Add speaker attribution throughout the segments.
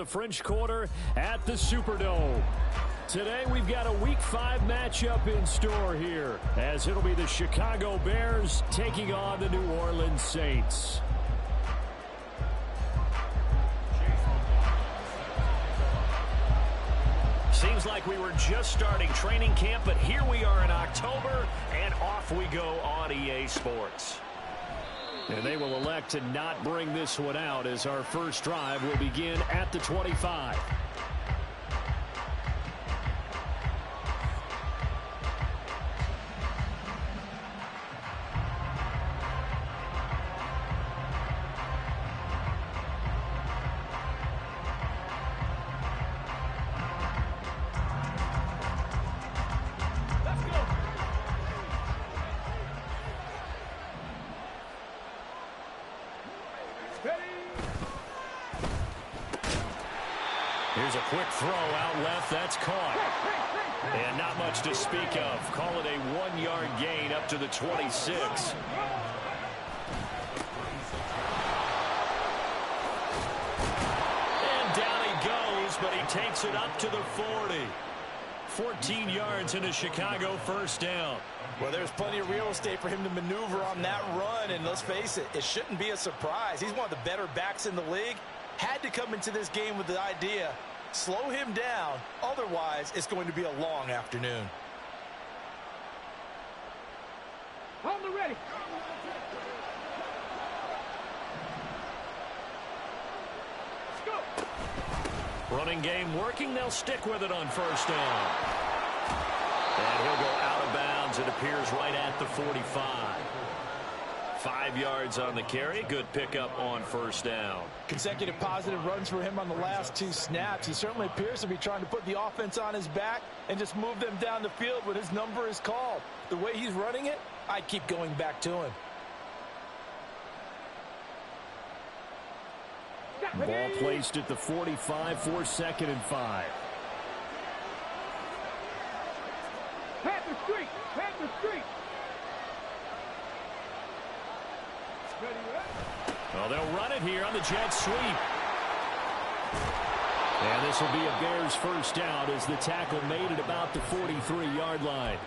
Speaker 1: the French Quarter at the Superdome. Today we've got a Week 5 matchup in store here, as it'll be the Chicago Bears taking on the New Orleans Saints. Seems like we were just starting training camp, but here we are in October, and off we go on EA Sports. And they will elect to not bring this one out, as our first drive will begin at the 25. Here's a quick throw out left. That's caught. And not much to speak of. Call it a 1-yard gain up to the 26. And down he goes, but he takes it up to the 40. 14 yards in a Chicago first down.
Speaker 2: Well, there's plenty of real estate for him to maneuver on that run, and let's face it, it shouldn't be a surprise. He's one of the better backs in the league. Had to come into this game with the idea, slow him down, otherwise it's going to be a long afternoon.
Speaker 3: On the ready. Let's go.
Speaker 1: Running game working. They'll stick with it on first down. And he'll go out of bounds. It appears right at the 45. 5 yards on the carry. Good pickup on first down.
Speaker 2: Consecutive positive runs for him on the last 2 snaps. He certainly appears to be trying to put the offense on his back and just move them down the field when his number is called. The way he's running it, I keep going back to him.
Speaker 1: Ball placed at the 45 for 2nd and 5.
Speaker 3: Panther Street. Panther Street.
Speaker 1: Well, they'll run it here on the jet sweep. And this will be a Bears first down as the tackle made it about the 43-yard line.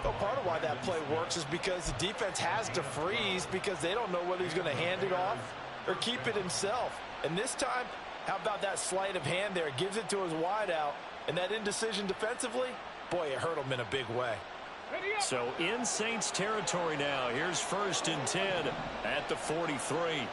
Speaker 2: Well, part of why that play works is because the defense has to freeze because they don't know whether he's going to hand it off or keep it himself. And this time, how about that sleight of hand there? Gives it to his wideout. And that indecision defensively, boy, it hurt him in a big way.
Speaker 1: So in Saints territory now. Here's 1st and 10 at the 43.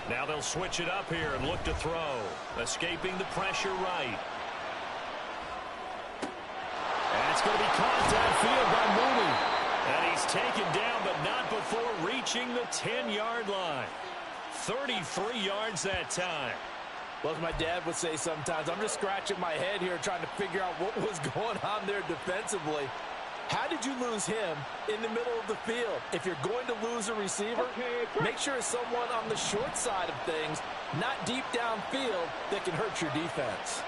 Speaker 1: Now they'll switch it up here and look to throw. Escaping the pressure right. And it's going to be caught downfield by Mooney. And he's taken down, but not before reaching the 10-yard line. 33 yards that time.
Speaker 2: Well, as my dad would say sometimes, I'm just scratching my head here trying to figure out what was going on there defensively. How did you lose him in the middle of the field? If you're going to lose a receiver, make sure it's someone on the short side of things, not deep downfield, that can hurt your defense.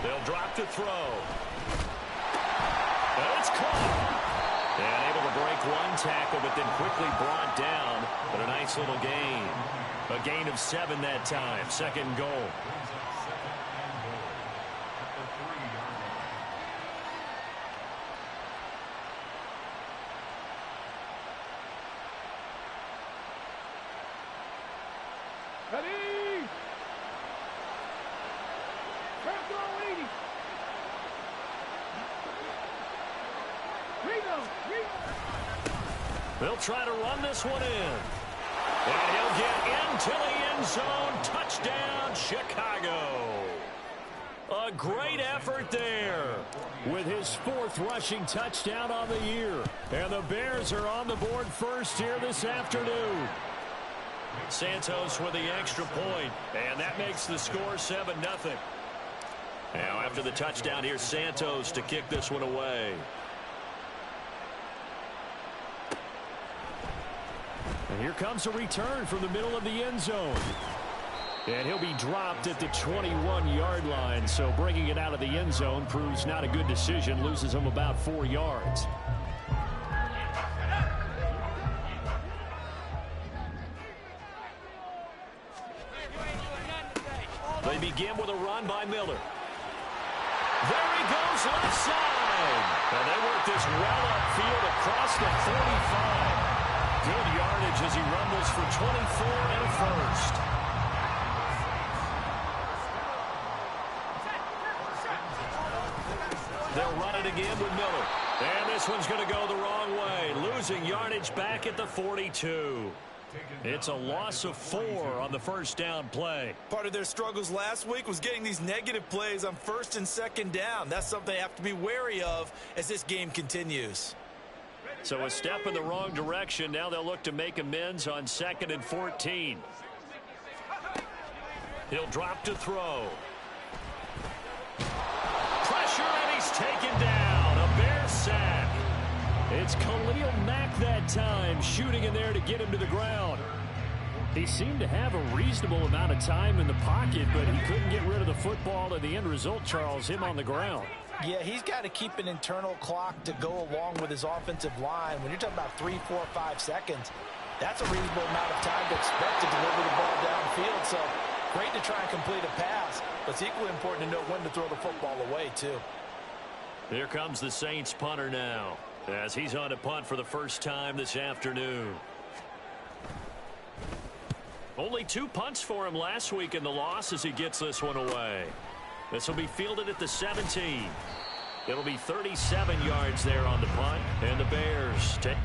Speaker 1: They'll drop to throw. And it's caught. And able to break one tackle, but then quickly brought down. But a nice little gain. A gain of 7 that time. 2nd goal.
Speaker 3: Ready.
Speaker 1: They'll try to run this one in. And he'll get into the end zone. Touchdown, Chicago. A great effort there with his 4th rushing touchdown on the year. And the Bears are on the board first here this afternoon. Santos with the extra point, and that makes the score 7-0. Now after the touchdown, here's Santos to kick this one away. And here comes a return from the middle of the end zone. And he'll be dropped at the 21-yard line. So bringing it out of the end zone proves not a good decision. Loses him about 4 yards. They begin with a run by Miller. There he goes left side. And they work this well upfield across the 45. Good yardage as he rumbles for 24 and a first. They'll run it again with Miller. And this one's going to go the wrong way. Losing yardage back at the 42. It's a loss of 4 on the first down play.
Speaker 2: Part of their struggles last week was getting these negative plays on first and second down. That's something they have to be wary of as this game continues.
Speaker 1: So a step in the wrong direction. Now they'll look to make amends on 2nd and 14. He'll drop to throw. Pressure, and he's taken down. A Bear sack. It's Khalil Mack that time, shooting in there to get him to the ground. He seemed to have a reasonable amount of time in the pocket, but he couldn't get rid of the football, and the end result, Charles, him on the ground.
Speaker 2: Yeah, he's got to keep an internal clock to go along with his offensive line. When you're talking about 3, 4, 5 seconds, that's a reasonable amount of time to expect to deliver the ball downfield. So great to try and complete a pass, but it's equally important to know when to throw the football away, too.
Speaker 1: Here comes the Saints punter now, as he's on to punt for the first time this afternoon. Only 2 punts for him last week in the loss as he gets this one away. This will be fielded at the 17. It'll be 37 yards there on the punt, and the Bears take.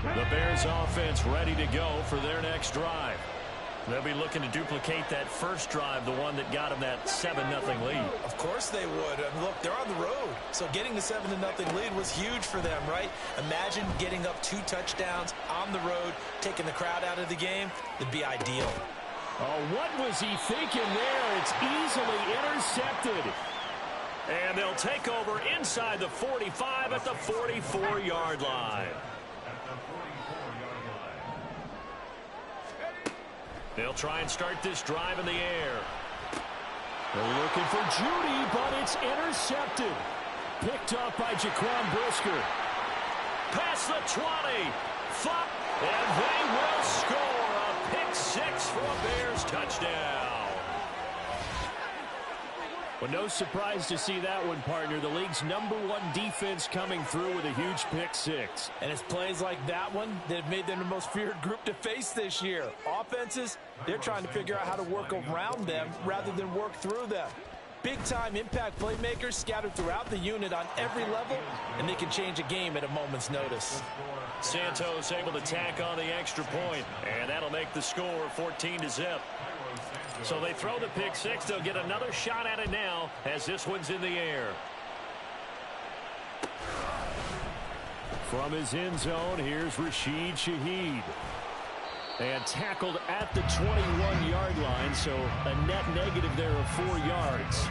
Speaker 1: The Bears offense ready to go for their next drive. They'll be looking to duplicate that first drive, the one that got them that 7-0 lead.
Speaker 2: Of course they would. I mean, look, they're on the road. So getting the 7-0 lead was huge for them, right? Imagine getting up 2 touchdowns on the road, taking the crowd out of the game. It'd be ideal.
Speaker 1: Oh, what was he thinking there? It's easily intercepted. And they'll take over inside the 45 at the 44-yard line. They'll try and start this drive in the air. They're looking for Judy, but it's intercepted. Picked up by Jaquan Brisker. Past the 20. And they will score a pick 6 for a Bears touchdown. Well, no surprise to see that one, partner. The league's #1 defense coming through with a huge pick 6.
Speaker 2: And it's plays like that one that have made them the most feared group to face this year. Offenses, they're trying to figure out how to work around them rather than work through them. big-time impact playmakers scattered throughout the unit on every level, and they can change a game at a moment's notice.
Speaker 1: Santos able to tack on the extra point, and that'll make the score 14-0. So they throw the pick six. They'll get another shot at it now as this one's in the air. From his end zone, here's Rashid Shaheed. And tackled at the 21-yard line, so a net negative there of 4 yards.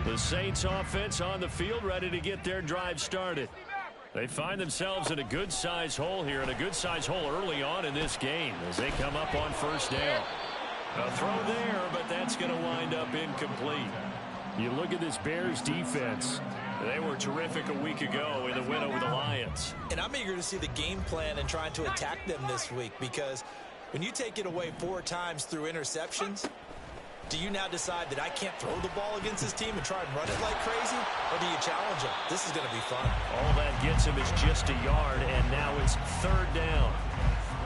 Speaker 1: The Saints offense on the field, ready to get their drive started. They find themselves in a good-sized hole here, and a good-sized hole early on in this game as they come up on first down. A throw there, but that's going to wind up incomplete. You look at this Bears defense. They were terrific a week ago in the win over the Lions.
Speaker 2: And I'm eager to see the game plan and trying to attack them this week, because when you take it away 4 times through interceptions, do you now decide that I can't throw the ball against this team and try and run it like crazy? Or do you challenge them? This is going to be fun.
Speaker 1: All that gets him is just a yard, and now it's 3rd down.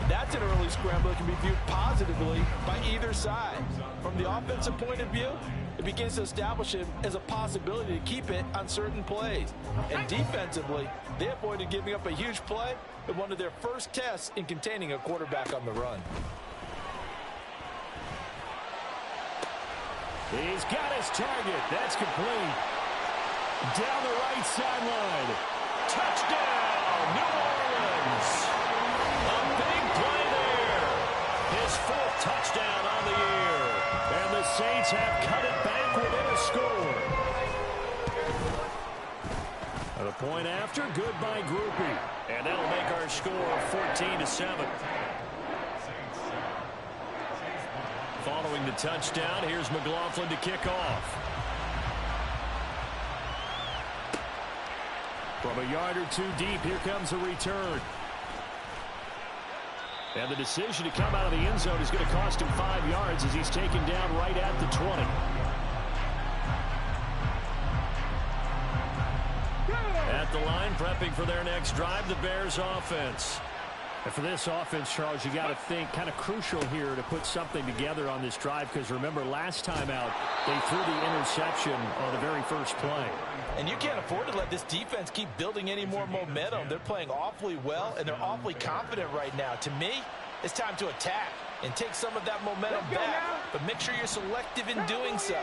Speaker 2: That's an early scramble that can be viewed positively by either side. From the offensive point of view, it begins to establish it as a possibility to keep it on certain plays. And defensively, they avoided giving up a huge play in one of their first tests in containing a quarterback on the run.
Speaker 1: He's got his target. That's complete. Down the right sideline. Touchdown, New Orleans. A big play there. His 4th touchdown on the year. And the Saints have cut it back within a score. And a point after, good by Groupie. And that'll make our score 14-7. Following the touchdown, here's McLaughlin to kick off. From a yard or 2 deep, here comes a return. And the decision to come out of the end zone is going to cost him 5 yards as he's taken down right at the 20. At the line, prepping for their next drive, the Bears offense. And for this offense, Charles, you got to think kind of crucial here to put something together on this drive, because remember, last time out, they threw the interception on the very first play.
Speaker 2: And you can't afford to let this defense keep building any more momentum. They're playing awfully well, and they're awfully confident right now. To me, it's time to attack and take some of that momentum back, but make sure you're selective in doing so.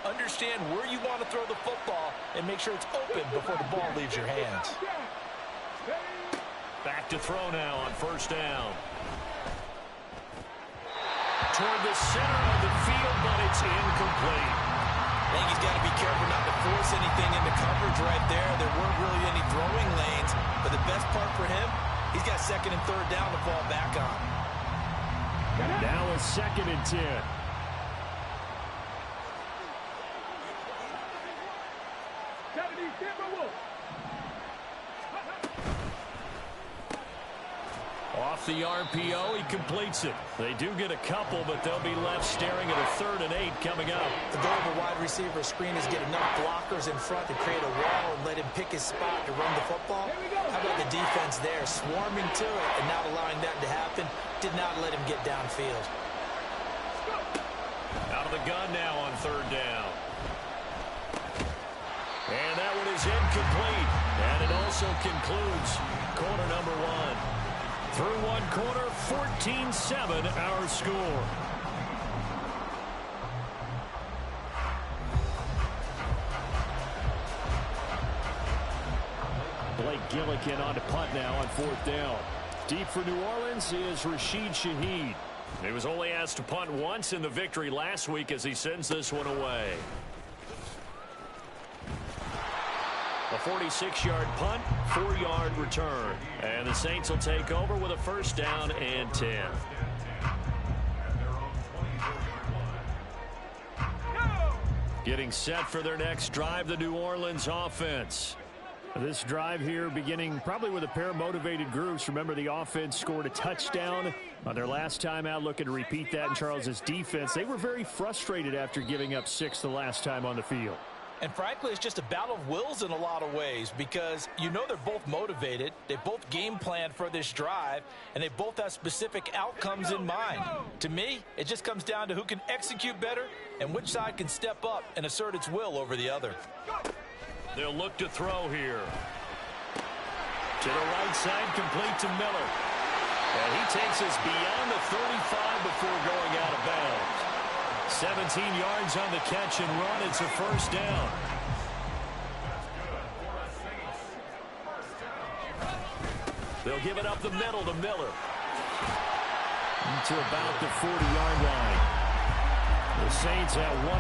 Speaker 2: Understand where you want to throw the football and make sure it's open before the ball leaves your hands.
Speaker 1: Back to throw now on first down. Toward the center of the field, but it's incomplete.
Speaker 2: I think he's got to be careful not to force anything into coverage right there. There weren't really any throwing lanes, but the best part for him, he's got 2nd and 3rd down to fall back on.
Speaker 1: Now a 2nd and 10. Off the RPO, he completes it. They do get a couple, but they'll be left staring at a 3rd and 8 coming up.
Speaker 2: The goal of a wide receiver screen is get enough blockers in front to create a wall and let him pick his spot to run the football. How about the defense there, swarming to it and not allowing that to happen? Did not let him get downfield.
Speaker 1: Out of the gun now on 3rd down. And that one is incomplete. And it also concludes quarter number 1. Through one quarter, 14-7 our score. Blake Gillikin on to punt now on 4th down. Deep for New Orleans is Rashid Shaheed. He was only asked to punt once in the victory last week as he sends this one away. A 46-yard punt, 4-yard return. And the Saints will take over with a 1st down and 10. Getting set for their next drive, the New Orleans offense. This drive here beginning probably with a pair of motivated groups. Remember, the offense scored a touchdown on their last time out, looking to repeat that in Charles's defense. They were very frustrated after giving up 6 the last time on the field.
Speaker 2: And frankly, it's just a battle of wills in a lot of ways because you know they're both motivated, they both game planned for this drive, and they both have specific outcomes in mind. To me, it just comes down to who can execute better and which side can step up and assert its will over the other.
Speaker 1: They'll look to throw here. To the right side, complete to Miller. And he takes us beyond the 35 before going out of bounds. 17 yards on the catch and run. It's a first down. They'll give it up the middle to Miller. To about the 40-yard line. The Saints have 1-3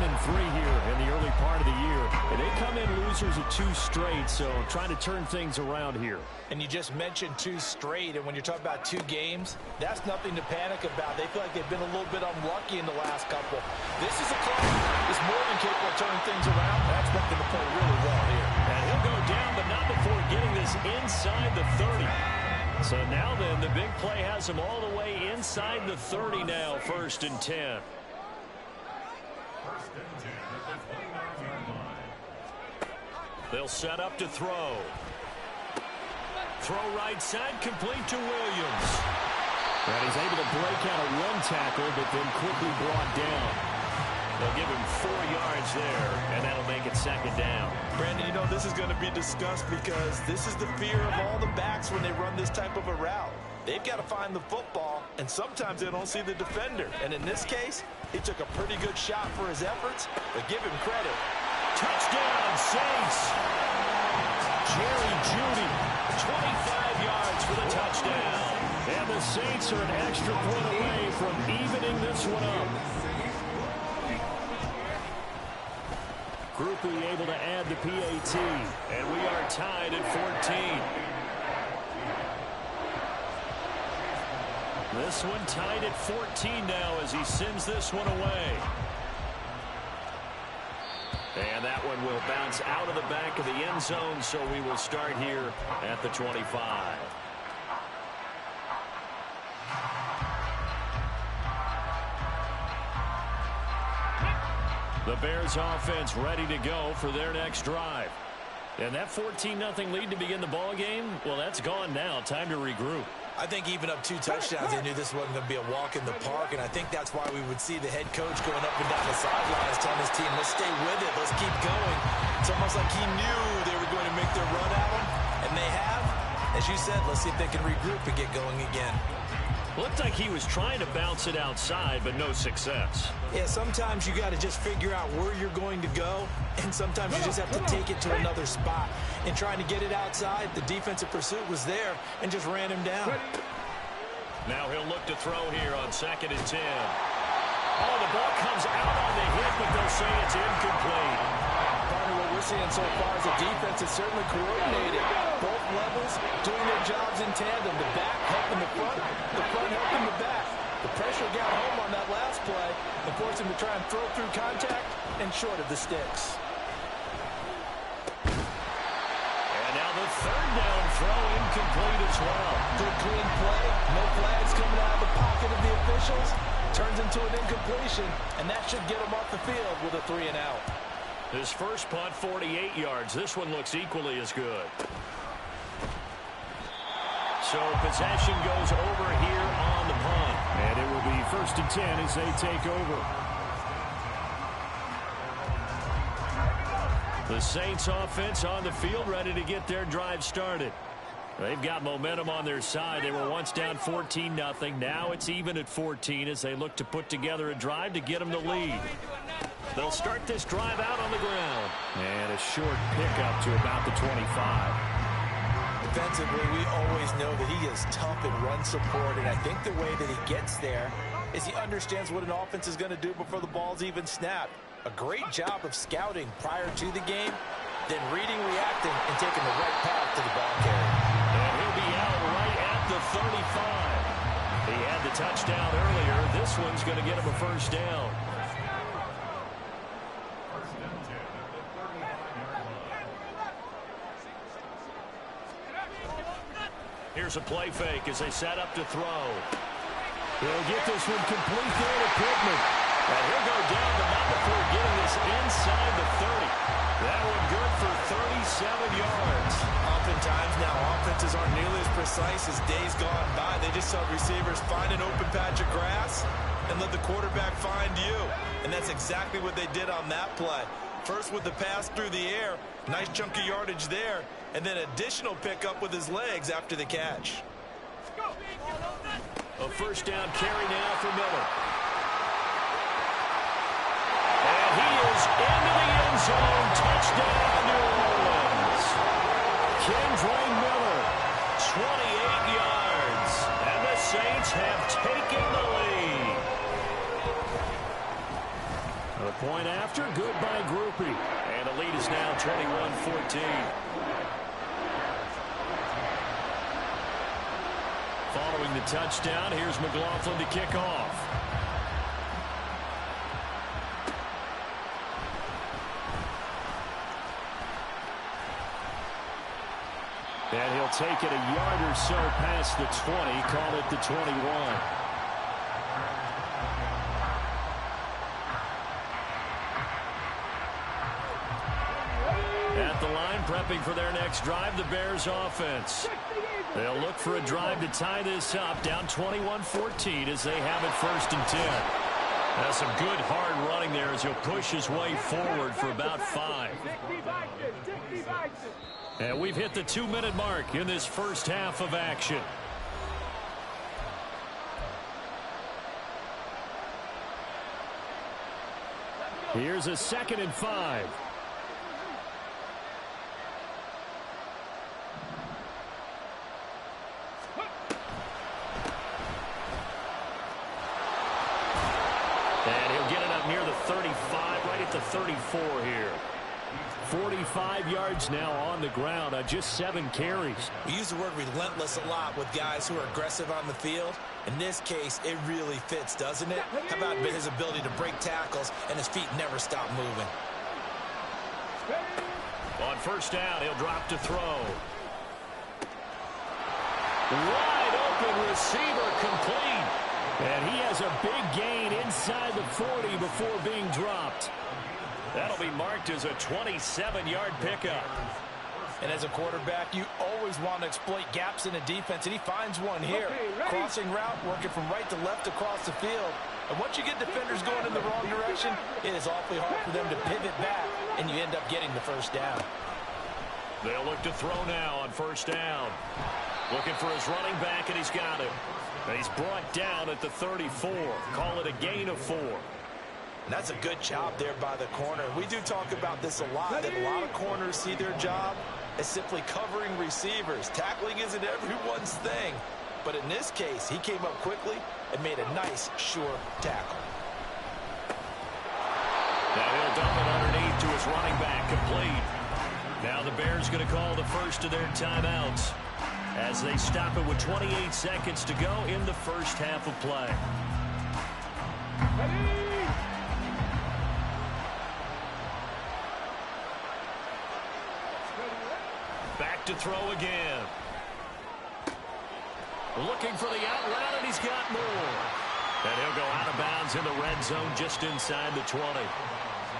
Speaker 1: here in the early part of the year. And they come in losers of 2 straight, so trying to turn things around here.
Speaker 2: And you just mentioned 2 straight, and when you're talking about 2 games, that's nothing to panic about. They feel like they've been a little bit unlucky in the last couple. This is a club that's more than capable of turning things around. I expect them to play really well here.
Speaker 1: And he'll go down, but not before getting this inside the 30. So now then, the big play has him all the way inside the 30 now, 1st and 10. They'll set up to throw. Throw right side, complete to Williams. And he's able to break out of 1 tackle, but then quickly brought down. They'll give him 4 yards there, and that'll make it 2nd down.
Speaker 2: Brandon, you know, this is going to be discussed because this is the fear of all the backs when they run this type of a route. They've got to find the football, and sometimes they don't see the defender. And in this case, he took a pretty good shot for his efforts, but give him credit.
Speaker 1: Touchdown, Saints. Jerry Jeudy, 25 yards for the touchdown. And the Saints are an extra point away from evening this one up. Grupe able to add the PAT, and we are tied at 14. This one tied at 14 now as he sends this one away. And that one will bounce out of the back of the end zone, so we will start here at the 25. The Bears offense ready to go for their next drive. And that 14-0 lead to begin the ball game, well, that's gone now. Time to regroup.
Speaker 2: I think even up 2 touchdowns, they knew this wasn't going to be a walk in the park, and I think that's why we would see the head coach going up and down the sidelines telling his team, let's stay with it, let's keep going. It's almost like he knew they were going to make their run at him, and they have. As you said, let's see if they can regroup and get going again.
Speaker 1: Looked like he was trying to bounce it outside, but no success.
Speaker 2: Yeah, sometimes you got to just figure out where you're going to go, and sometimes you just have to take it to another spot. In trying to get it outside, the defensive pursuit was there and just ran him down.
Speaker 1: Now he'll look to throw here on 2nd and 10. Oh, the ball comes out on the hit, but they'll say it's incomplete.
Speaker 2: Partner, what we're seeing so far is the defense is certainly coordinated. Both levels doing their jobs in tandem. The back helping the front helping the back. The pressure got home on that last play and forced him to try and throw through contact and short of the sticks.
Speaker 1: And now the 3rd down throw incomplete as well.
Speaker 2: Good clean play. No flags coming out of the pocket of the officials. Turns into an incompletion, and that should get him off the field with a 3 and out.
Speaker 1: His first punt, 48 yards. This one looks equally as good. So possession goes over here on the punt. And it will be 1st and 10 as they take over. The Saints offense on the field ready to get their drive started. They've got momentum on their side. They were once down 14-0. Now it's even at 14 as they look to put together a drive to get them the lead. They'll start this drive out on the ground. And a short pickup to about the 25.
Speaker 2: Defensively, we always know that he is tough in run support, and I think the way that he gets there is he understands what an offense is going to do before the ball's even snapped. A great job of scouting prior to the game, then reading, reacting, and taking the right path to the ball carrier.
Speaker 1: And he'll be out right at the 35. He had the touchdown earlier. This one's going to get him a first down. Here's a play fake as they set up to throw. He'll get this one complete there to Pittman. And he'll go down, but not before getting this inside the 30.
Speaker 2: precise as days gone by. They just saw receivers find an open patch of grass and let the quarterback find you. And that's exactly what they did on that play. First with the pass through the air, nice chunk of yardage there, and then additional pickup with his legs after the catch.
Speaker 1: A first down carry now for Miller. And he is into the end zone. Touchdown, New Orleans. Kendre Miller, 28 yards. And the Saints have taken the lead. A point after, good by Grupe. And the lead is now 21-14. Following the touchdown, here's McLaughlin to kick off. And he'll take it a yard or so past the 20, call it the 21. At the line, prepping for their next drive, the Bears offense. They'll look for a drive to tie this up, down 21-14 as they have it 1st and 10. That's some good hard running there as he'll push his way forward for about 5. And we've hit the 2-minute mark in this first half of action. Here's a 2nd and 5. And he'll get it up near the 35, right at the 34 here. 45 yards now on the ground on just 7 carries.
Speaker 2: We use the word relentless a lot with guys who are aggressive on the field. In this case, it really fits, doesn't it? How about his ability to break tackles and his feet never stop moving?
Speaker 1: On first down, he'll drop to throw. Wide open receiver complete. And he has a big gain inside the 40 before being dropped. That'll be marked as a 27-yard pickup.
Speaker 2: And as a quarterback, you always want to exploit gaps in a defense, and he finds one here. Crossing route, working from right to left across the field. And once you get defenders going in the wrong direction, it is awfully hard for them to pivot back, and you end up getting the first down.
Speaker 1: They'll look to throw now on first down. Looking for his running back, and he's got him. And he's brought down at the 34. Call it a gain of 4.
Speaker 2: And that's a good job there by the corner. We do talk about this a lot, that a lot of corners see their job as simply covering receivers. Tackling isn't everyone's thing. But in this case, he came up quickly and made a nice, sure tackle.
Speaker 1: Now he'll dump it underneath to his running back, complete. Now the Bears going to call the first of their timeouts as they stop it with 28 seconds to go in the first half of play. Back to throw again. Looking for the out route, and he's got more. And he'll go out of bounds in the red zone just inside the 20.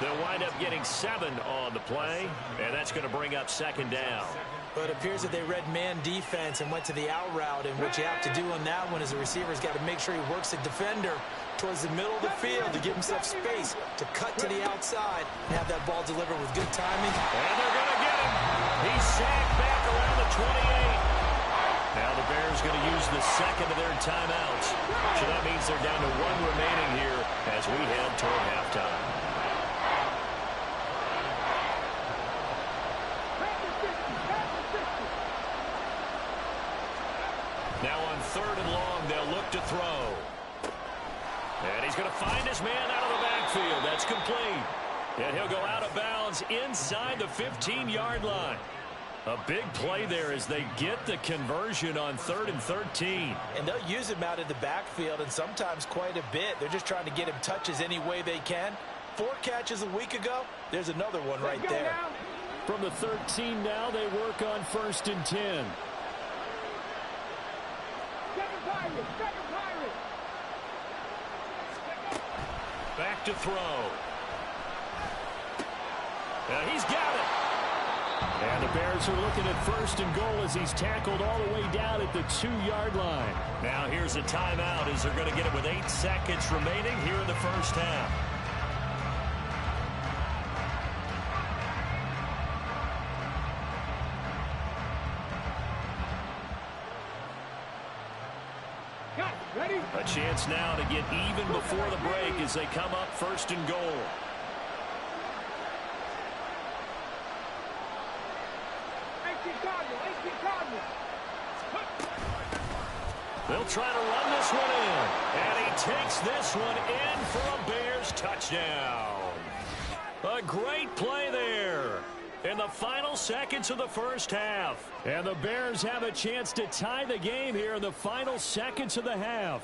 Speaker 1: They'll wind up getting 7 on the play, and that's going to bring up 2nd down.
Speaker 2: But it appears that they read man defense and went to the out route, and what you have to do on that one is the receiver's got to make sure he works the defender towards the middle of the field to give himself space to cut to the outside and have that ball delivered with good timing.
Speaker 1: And they're going to get him. He's sacked back around the 28. Now the Bears going to use the 2nd of their timeouts. So that means they're down to 1 remaining here as we head toward halftime. Now on 3rd and long, they'll look to throw. And he's going to find his man out of the backfield. That's complete. And he'll go out of bounds inside the 15-yard line. A big play there as they get the conversion on 3rd and 13.
Speaker 2: And they'll use him out of the backfield, and sometimes quite a bit. They're just trying to get him touches any way they can. 4 catches a week ago. There's another one right there.
Speaker 1: From the 13 now, they work on 1st and 10. Back to throw. He's got it. And the Bears are looking at first and goal as he's tackled all the way down at the 2-yard line. Now here's a timeout as they're going to get it with 8 seconds remaining here in the first half.
Speaker 3: Ready?
Speaker 1: A chance now to get even before the break as they come up first and goal.
Speaker 3: 18 Cardinals.
Speaker 1: They'll try to run this one in. And he takes this one in for a Bears touchdown. A great play there in the final seconds of the first half. And the Bears have a chance to tie the game here in the final seconds of the half.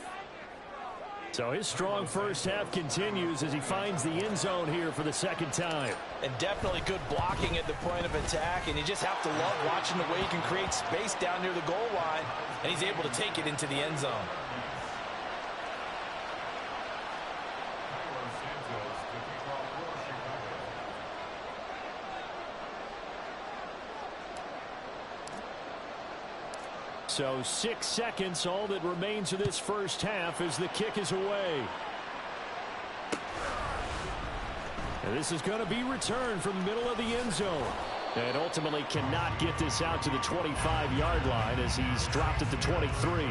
Speaker 1: So his strong first half continues as he finds the end zone here for the second time.
Speaker 2: And definitely good blocking at the point of attack. And you just have to love watching the way he can create space down near the goal line. And he's able to take it into the end zone.
Speaker 1: So 6 seconds, all that remains of this first half as the kick is away. And this is going to be returned from the middle of the end zone. And ultimately cannot get this out to the 25-yard line as he's dropped at the 23.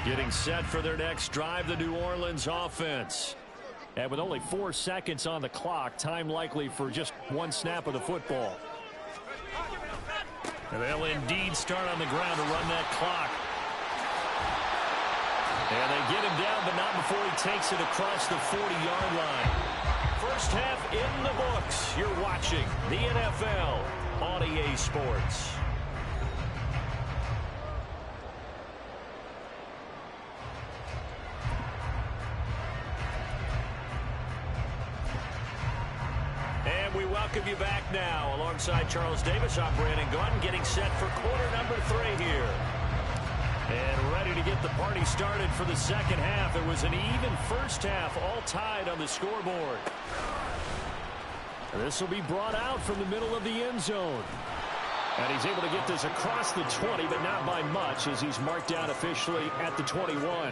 Speaker 1: Getting set for their next drive, the New Orleans offense. And with only 4 seconds on the clock, time likely for just one snap of the football. And they'll indeed start on the ground to run that clock. And they get him down, but not before he takes it across the 40-yard line. First half in the books. You're watching the NFL on EA Sports. And we welcome you back now. Alongside Charles Davis, I'm Brandon Gunn, getting set for quarter number 3 here. And ready to get the party started for the second half. It was an even first half, all tied on the scoreboard. And this will be brought out from the middle of the end zone. And he's able to get this across the 20, but not by much, as he's marked down officially at the 21.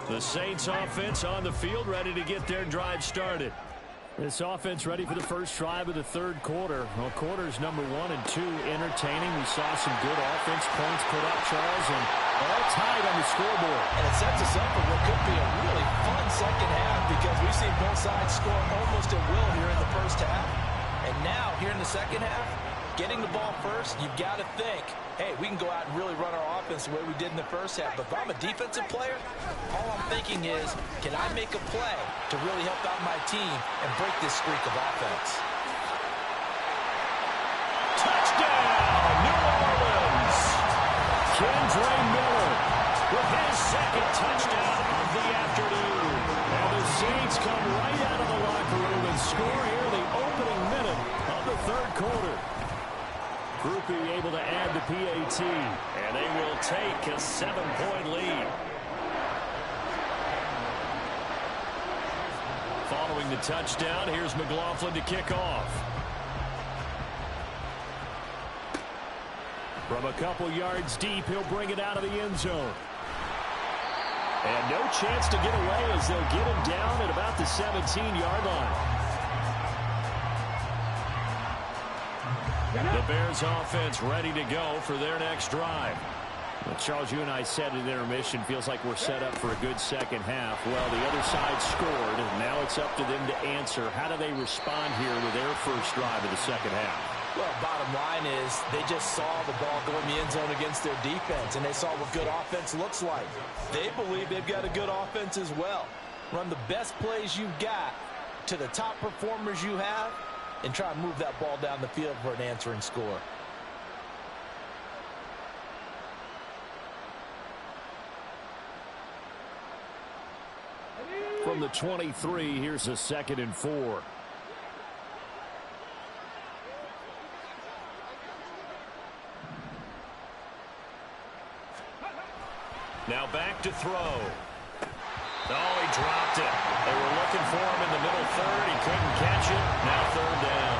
Speaker 1: The Saints offense on the field, ready to get their drive started. This offense ready for the first drive of the third quarter. Well, quarters number 1 and 2 entertaining. We saw some good offense points put up, Charles, and all tied on the scoreboard.
Speaker 2: And it sets us up for what could be a really fun second half because we've seen both sides score almost at will here in the first half. And now, here in the second half, getting the ball first, you've got to think, hey, we can go out and really run our offense the way we did in the first half. But if I'm a defensive player, all I'm thinking is, can I make a play to really help out my team and break this streak of offense?
Speaker 1: Touchdown, New Orleans! Kendre Miller with his second touchdown of the afternoon. And the Saints come right out of the locker room and score here in the opening minute of the third quarter. Groupie able to add the PAT, and they will take a 7-point lead. Following the touchdown, here's McLaughlin to kick off. From a couple yards deep, he'll bring it out of the end zone. And no chance to get away as they'll get him down at about the 17-yard line. The Bears offense ready to go for their next drive. Well, Charles, you and I said at intermission, feels like we're set up for a good second half. Well, the other side scored, and now it's up to them to answer. How do they respond here with their first drive of the second half?
Speaker 2: Well, bottom line is they just saw the ball go in the end zone against their defense, and they saw what good offense looks like. They believe they've got a good offense as well. Run the best plays you've got to the top performers you have, and try and move that ball down the field for an answering score.
Speaker 1: From the 23, here's a 2nd and 4. Now back to throw. Oh, he dropped it. They were looking for him in the middle third. He couldn't catch it. Now third down.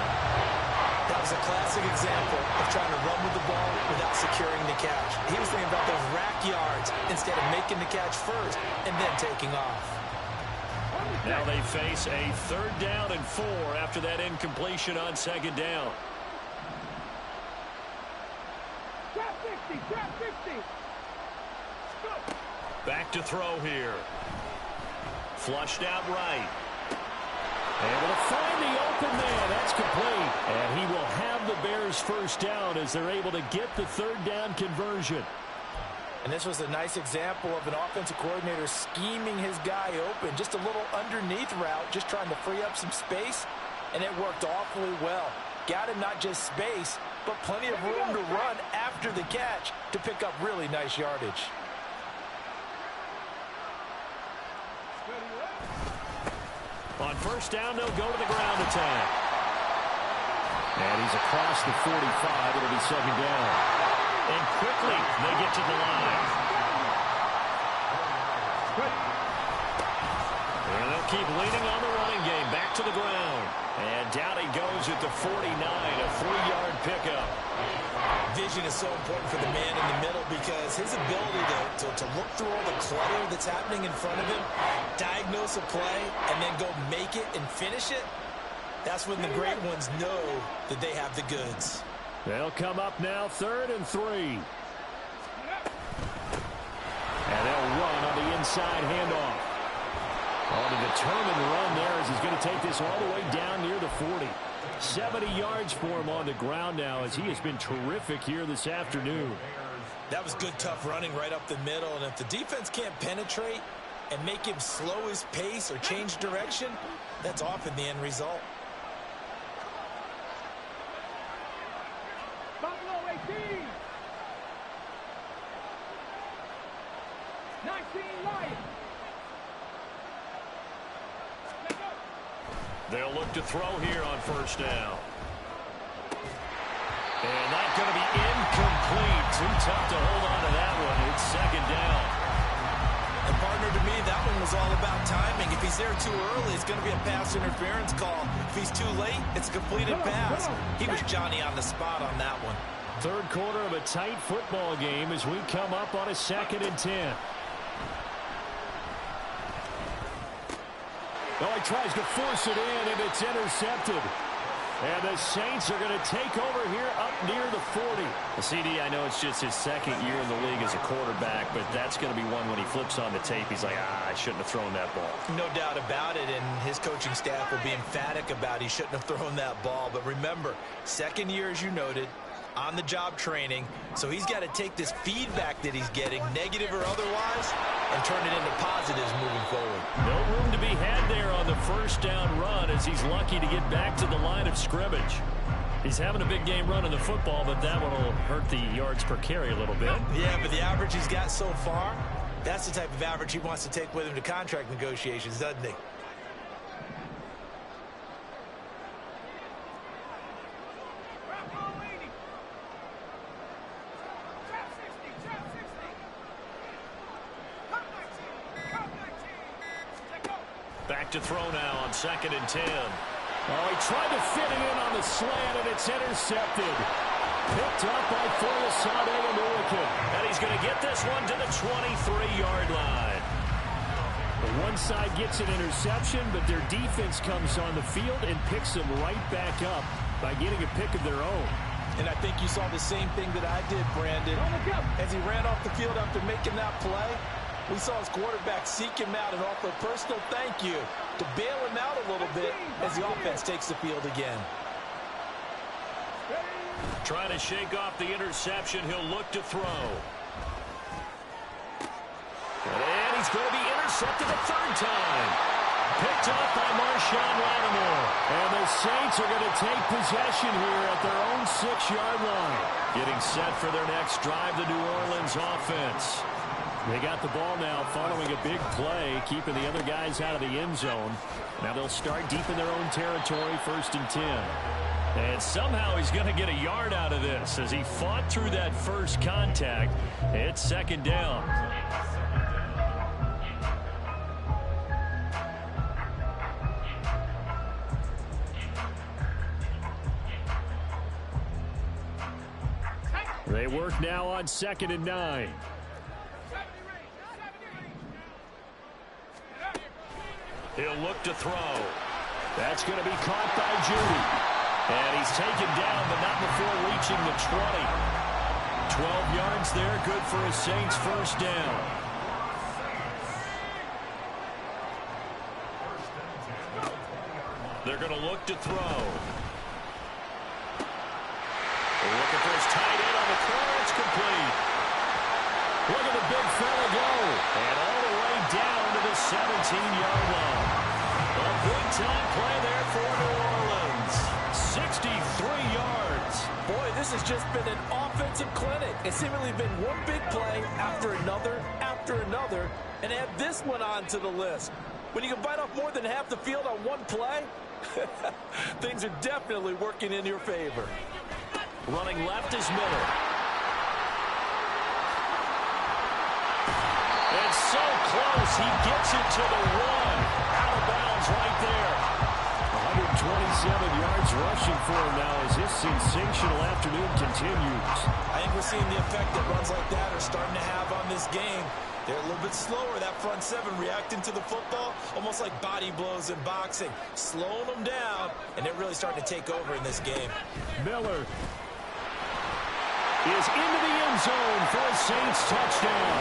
Speaker 2: That was a classic example of trying to run with the ball without securing the catch. He was thinking about those rack yards instead of making the catch first and then taking off.
Speaker 1: Now they face a 3rd down and 4 after that incompletion on 2nd down.
Speaker 3: Trap 50, trap 50.
Speaker 1: Back to throw here. Flushed out right. Able to find the open man. That's complete. And he will have the Bears 1st down as they're able to get the 3rd down conversion.
Speaker 2: And this was a nice example of an offensive coordinator scheming his guy open. Just a little underneath route, just trying to free up some space. And it worked awfully well. Got him not just space, but plenty of room to run after the catch to pick up really nice yardage.
Speaker 1: On 1st down, they'll go to the ground attack. And he's across the 45. It'll be 2nd down. And quickly, they get to the line. And they'll keep leaning on the running game. Back to the ground. And down he goes at the 49, a 3-yard pickup.
Speaker 2: Vision is so important for the man in the middle because his ability to look through all the clutter that's happening in front of him, diagnose a play, and then go make it and finish it, that's when the great ones know that they have the goods.
Speaker 1: They'll come up now 3rd and 3. And they'll run on the inside handoff. On a determined run there as he's going to take this all the way down near the 40. 70 yards for him on the ground now as he has been terrific here this afternoon.
Speaker 2: That was good, tough running right up the middle. And if the defense can't penetrate and make him slow his pace or change direction, that's often the end result.
Speaker 3: Buffalo 18. 19 Lions.
Speaker 1: They'll look to throw here on 1st down. And that's going to be incomplete. Too tough to hold on to that one. It's 2nd down.
Speaker 2: And partner, to me, that one was all about timing. If he's there too early, it's going to be a pass interference call. If he's too late, it's a completed pass. He was Johnny on the spot on that one.
Speaker 1: 3rd quarter of a tight football game as we come up on a 2nd and 10. Oh, he tries to force it in, and it's intercepted. And the Saints are going to take over here up near the 40. Well, CD, I know it's just his 2nd year in the league as a quarterback, but that's going to be one when he flips on the tape. He's like, I shouldn't have thrown that ball.
Speaker 2: No doubt about it, and his coaching staff will be emphatic about he shouldn't have thrown that ball. But remember, 2nd year, as you noted, on-the-job training, so he's got to take this feedback that he's getting, negative or otherwise, and turn it into positives moving forward.
Speaker 1: No room to be had there on the 1st down run as he's lucky to get back to the line of scrimmage. He's having a big game running the football, but that one will hurt the yards per carry a little bit.
Speaker 2: Yeah, but the average he's got so far, that's the type of average he wants to take with him to contract negotiations, doesn't he?
Speaker 1: Back to throw now on 2nd and 10. Oh, he tried to fit it in on the slant, and it's intercepted. Picked up by Foyesade Oluokun. And he's going to get this one to the 23-yard line. One side gets an interception, but their defense comes on the field and picks them right back up by getting a pick of their own.
Speaker 2: And I think you saw the same thing that I did, Brandon. As he ran off the field after making that play, we saw his quarterback seek him out and offer a personal thank you to bail him out a little bit as the offense takes the field again.
Speaker 1: Trying to shake off the interception. He'll look to throw. And he's going to be intercepted a 3rd time. Picked up by Marshawn Lattimore. And the Saints are going to take possession here at their own 6-yard line. Getting set for their next drive, the New Orleans offense. They got the ball now following a big play, keeping the other guys out of the end zone. Now they'll start deep in their own territory, 1st and 10. And somehow he's going to get a yard out of this as he fought through that first contact. It's second down. They work now on 2nd and 9. He'll look to throw. That's going to be caught by Judy. And he's taken down, but not before reaching the 20. 12 yards there, good for a Saints first down. They're going to look to throw. Looking for his tight end on the corner. It's complete. Look at the big fella go. And all the way down to the 17-yard line. A big-time play there for New Orleans. 63 yards.
Speaker 2: Boy, this has just been an offensive clinic. It's seemingly been one big play after another, and add this one on to the list. When you can bite off more than half the field on one play, things are definitely working in your favor.
Speaker 1: Running left is Miller. It's so close. He gets it to the 1. Out of bounds right there. 127 yards rushing for him now as his sensational afternoon continues.
Speaker 2: I think we're seeing the effect that runs like that are starting to have on this game. They're a little bit slower, that front seven, reacting to the football, almost like body blows in boxing, slowing them down, and they're really starting to take over in this game.
Speaker 1: Miller is into the end zone for a Saints touchdown.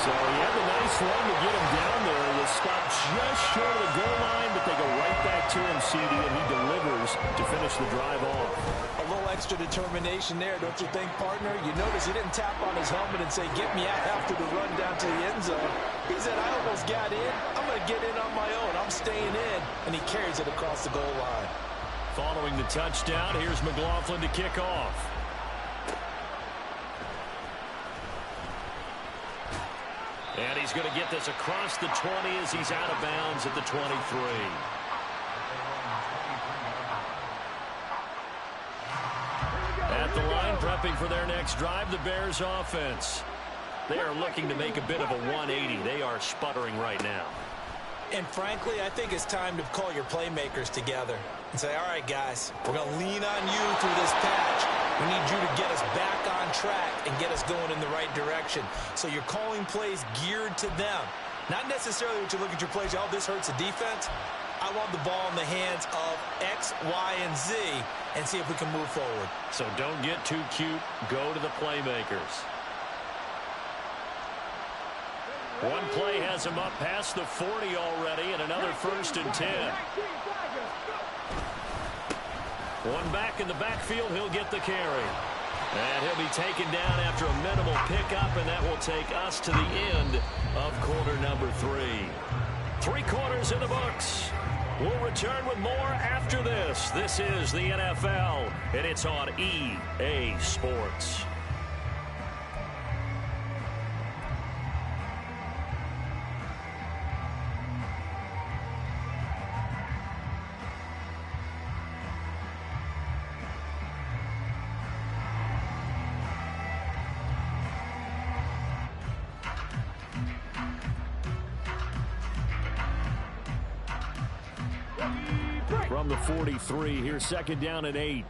Speaker 1: So he had a nice run to get him down there. He was stopped just short of the goal line, but they go right back to him, CD, and he delivers to finish the drive off.
Speaker 2: A little extra determination there, don't you think, partner? You notice he didn't tap on his helmet and say, get me out after the run down to the end zone. He said, I almost got in. I'm going to get in on my own. I'm staying in. And he carries it across the goal line.
Speaker 1: Following the touchdown, here's McLaughlin to kick off. And he's going to get this across the 20 as he's out of bounds at the 23. At the line, prepping for their next drive, the Bears offense. They are looking to make a bit of a 180. They are sputtering right now.
Speaker 2: And frankly, I think it's time to call your playmakers together and say, all right, guys, we're going to lean on you through this patch. We need you to get us back on track and get us going in the right direction. So you're calling plays geared to them. Not necessarily when you look at your plays, oh, this hurts the defense. I want the ball in the hands of X, Y, and Z and see if we can move forward.
Speaker 1: So don't get too cute. Go to the playmakers. One play has him up past the 40 already, and another 1st and 10. One back in the backfield, he'll get the carry. And he'll be taken down after a minimal pickup, and that will take us to the end of quarter number 3. 3 quarters in the books. We'll return with more after this. This is the NFL, and it's on EA Sports. From the 43, here's 2nd down and 8.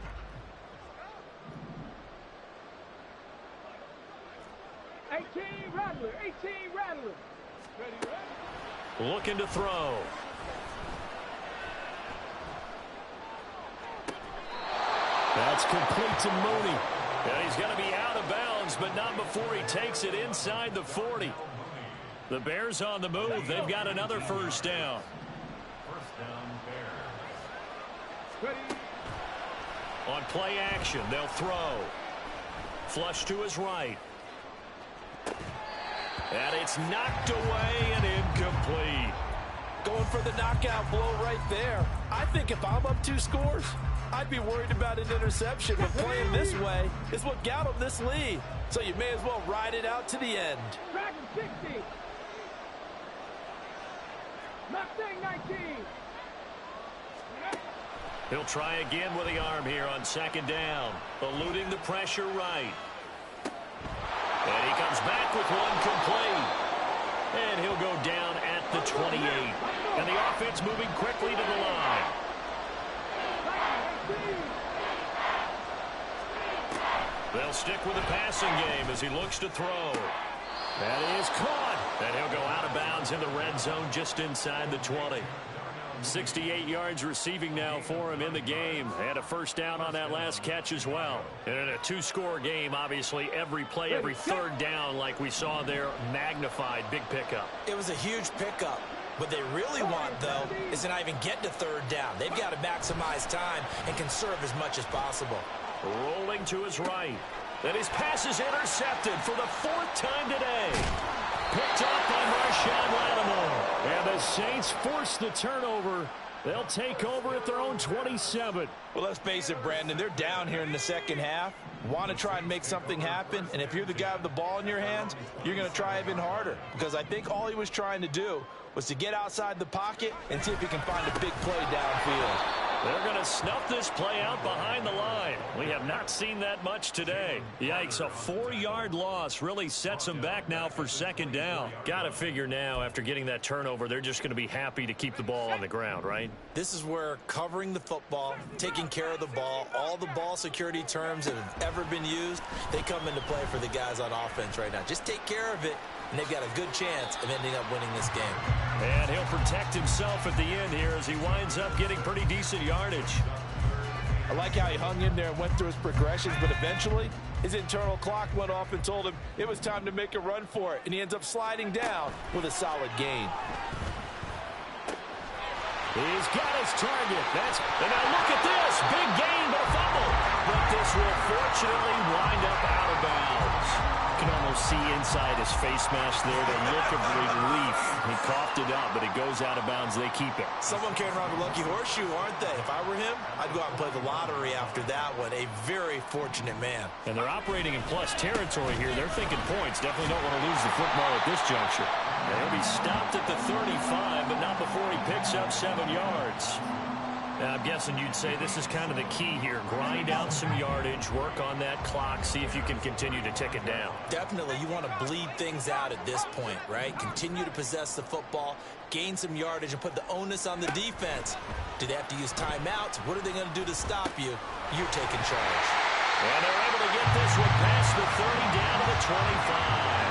Speaker 3: Rattler.
Speaker 1: Looking to throw. That's complete to Mooney. And he's going to be out of bounds, but not before he takes it inside the 40. The Bears on the move. They've got another first down. On play action, they'll throw. Flush to his right. And it's knocked away and incomplete.
Speaker 2: Going for the knockout blow right there. I think if I'm up 2 scores, I'd be worried about an interception. But playing this way is what got him this lead. So you may as well ride it out to the end.
Speaker 3: Dragon 60. Mustang 19.
Speaker 1: He'll try again with the arm here on second down, eluding the pressure right. And he comes back with one complete. And he'll go down at the 28. And the offense moving quickly to the line. They'll stick with the passing game as he looks to throw. That is caught. And he'll go out of bounds in the red zone just inside the 20. 68 yards receiving now for him in the game. Had a first down on that last catch as well. And in a two-score game, obviously, every play, every third down, like we saw there, magnified. Big pickup.
Speaker 2: It was a huge pickup. What they really want, though, is to not even get to third down. They've got to maximize time and conserve as much as possible.
Speaker 1: Rolling to his right. And his pass is intercepted for the fourth time today. Picked up by Marshawn Lattimore. And the Saints force the turnover. They'll take over at their own 27.
Speaker 2: Well, let's face it, Brandon. They're down here in the second half. Want to try and make something happen. And if you're the guy with the ball in your hands, you're going to try even harder. Because I think all he was trying to do was to get outside the pocket and see if he can find a big play downfield.
Speaker 1: They're going to snuff this play out behind the line. We have not seen that much today. Yikes, a 4-yard loss really sets them back now for second down. Got to figure now, after getting that turnover, they're just going to be happy to keep the ball on the ground, right?
Speaker 2: This is where covering the football, taking care of the ball, all the ball security terms that have ever been used, they come into play for the guys on offense right now. Just take care of it, and they've got a good chance of ending up winning this game.
Speaker 1: And he'll protect himself at the end here as he winds up getting pretty decent yardage.
Speaker 2: I like how he hung in there and went through his progressions, but eventually his internal clock went off and told him it was time to make a run for it, and he ends up sliding down with a solid gain.
Speaker 1: He's got his target. And now look at this. Big gain, but a fumble. But this will fortunately wind up out of bounds. You can almost see inside his face mask there the look of relief. He coughed it up, but it goes out of bounds. They keep it.
Speaker 2: Someone carrying around the lucky horseshoe, aren't they? If I were him, I'd go out and play the lottery after that one. A very fortunate man.
Speaker 1: And they're operating in plus territory here. They're thinking points. Definitely don't want to lose the football at this juncture. And he'll be stopped at the 35, but not before he picks up 7 yards. Now, I'm guessing you'd say this is kind of the key here. Grind out some yardage, work on that clock, see if you can continue to tick it down.
Speaker 2: Definitely. You want to bleed things out at this point, right? Continue to possess the football, gain some yardage, and put the onus on the defense. Do they have to use timeouts? What are they going to do to stop you? You're taking charge.
Speaker 1: And they're able to get this one past the 30 down to the 25.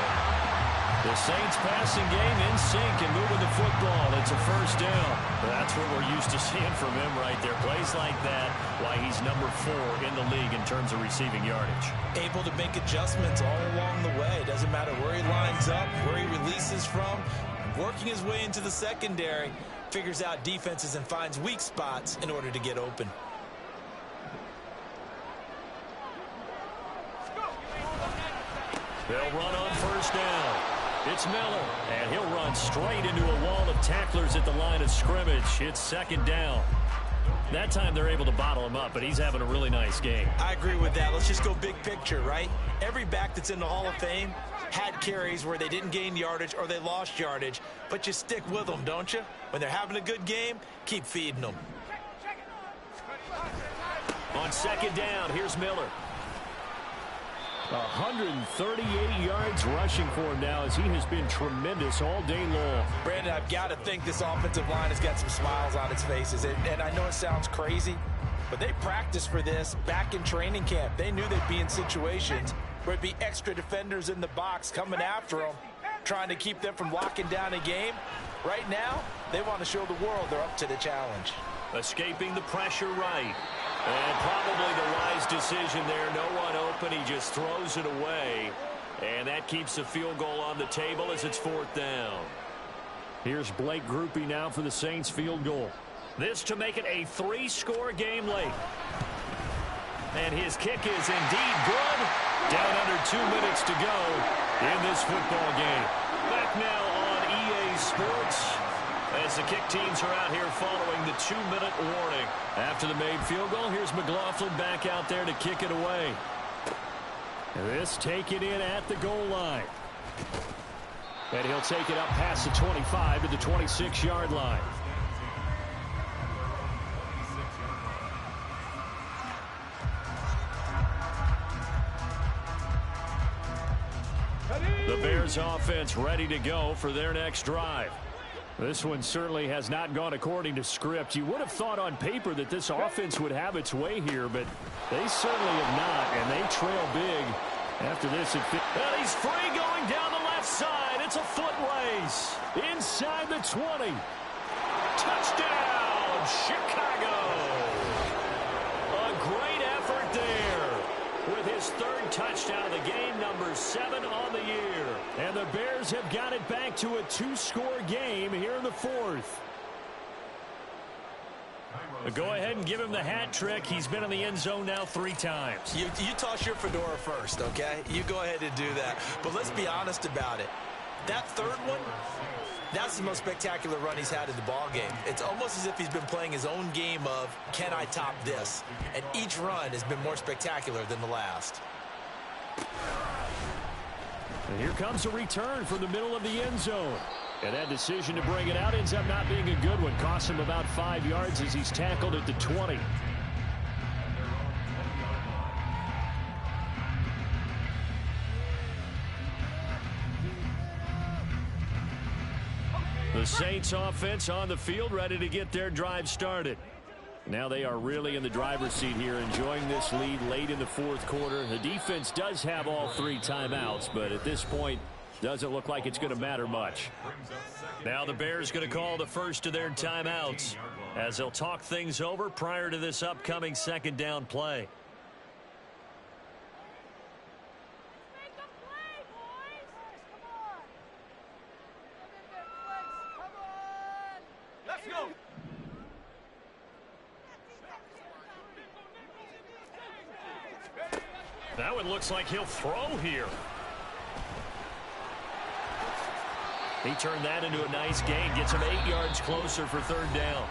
Speaker 1: The Saints passing game in sync and moving the football. It's a first down. That's what we're used to seeing from him right there. Plays like that, why he's number 4 in the league in terms of receiving yardage.
Speaker 2: Able to make adjustments all along the way. Doesn't matter where he lines up, where he releases from. Working his way into the secondary, figures out defenses and finds weak spots in order to get open.
Speaker 1: They'll run on first down. It's Miller, and he'll run straight into a wall of tacklers at the line of scrimmage. It's second down. That time they're able to bottle him up, but he's having a really nice game.
Speaker 2: I agree with that. Let's just go big picture, right? Every back that's in the Hall of Fame had carries where they didn't gain yardage or they lost yardage, but you stick with them, don't you? When they're having a good game, keep feeding them.
Speaker 1: On second down, here's Miller. 138 yards rushing for him now as he has been tremendous all day long.
Speaker 2: Brandon, I've got to think this offensive line has got some smiles on its faces. And I know it sounds crazy, but they practiced for this back in training camp. They knew they'd be in situations where it'd be extra defenders in the box coming after them, trying to keep them from locking down a game. Right now, they want to show the world they're up to the challenge.
Speaker 1: Escaping the pressure right. And probably the wise decision there. No one open. He just throws it away. And that keeps the field goal on the table as it's fourth down. Here's Blake Grupe now for the Saints field goal. This to make it a 3-score game late. And his kick is indeed good. Down under 2 minutes to go in this football game. Back now on EA Sports, as the kick teams are out here following the 2-minute warning. After the made field goal, here's McLaughlin back out there to kick it away. This taken in at the goal line. And he'll take it up past the 25 to the 26-yard line. The Bears offense ready to go for their next drive. This one certainly has not gone according to script. You would have thought on paper that this offense would have its way here, but they certainly have not, and they trail big after this. And he's free going down the left side. It's a foot race. Inside the 20. Touchdown, Chicago. A great effort there with his third touchdown of the game, number 7 on the year. And the Bears have got it back to a 2-score game here in the fourth. Go ahead and give him the hat trick. He's been in the end zone now 3 times.
Speaker 2: You toss your fedora first, okay? You go ahead and do that. But let's be honest about it. That third one, that's the most spectacular run he's had in the ballgame. It's almost as if he's been playing his own game of, can I top this? And each run has been more spectacular than the last.
Speaker 1: And here comes a return from the middle of the end zone. And that decision to bring it out ends up not being a good one. Costs him about 5 yards as he's tackled at the 20. The Saints offense on the field, ready to get their drive started. Now they are really in the driver's seat here, enjoying this lead late in the fourth quarter. The defense does have all 3 timeouts, but at this point, doesn't look like it's going to matter much. Now the Bears going to call the first of their timeouts as they'll talk things over prior to this upcoming second down play. That one looks like he'll throw here. He turned that into a nice gain. Gets him 8 yards closer for third down.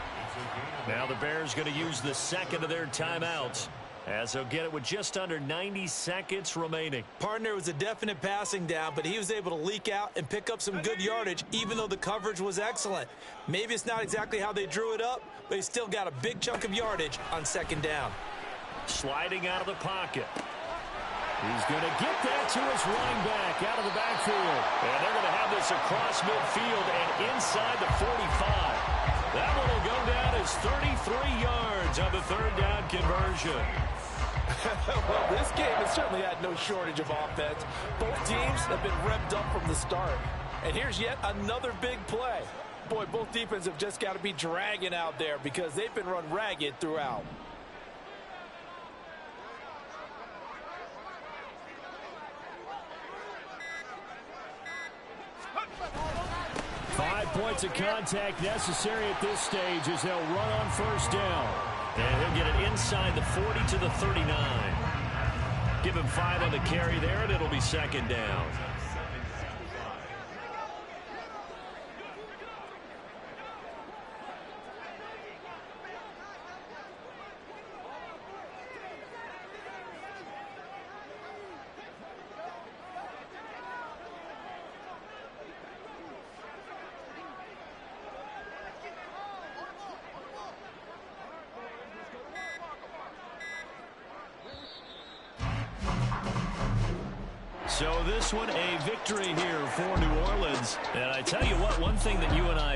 Speaker 1: Now the Bears going to use the second of their timeouts as they'll get it with just under 90 seconds remaining.
Speaker 2: Partner was a definite passing down, but he was able to leak out and pick up some good yardage, even though the coverage was excellent. Maybe it's not exactly how they drew it up, but he still got a big chunk of yardage on second down.
Speaker 1: Sliding out of the pocket. He's going to get that to his running back out of the backfield. And they're going to have this across midfield and inside the 45. That one will go down as 33 yards on the third down conversion.
Speaker 2: Well, this game has certainly had no shortage of offense. Both teams have been revved up from the start. And here's yet another big play. Boy, both defenses have just got to be dragging out there because they've been run ragged throughout.
Speaker 1: Points of contact necessary at this stage as they'll run on first down. And he'll get it inside the 40 to the 39. Give him 5 on the carry there, and it'll be second down. So this one, a victory here for New Orleans. And I tell you what, one thing that you and I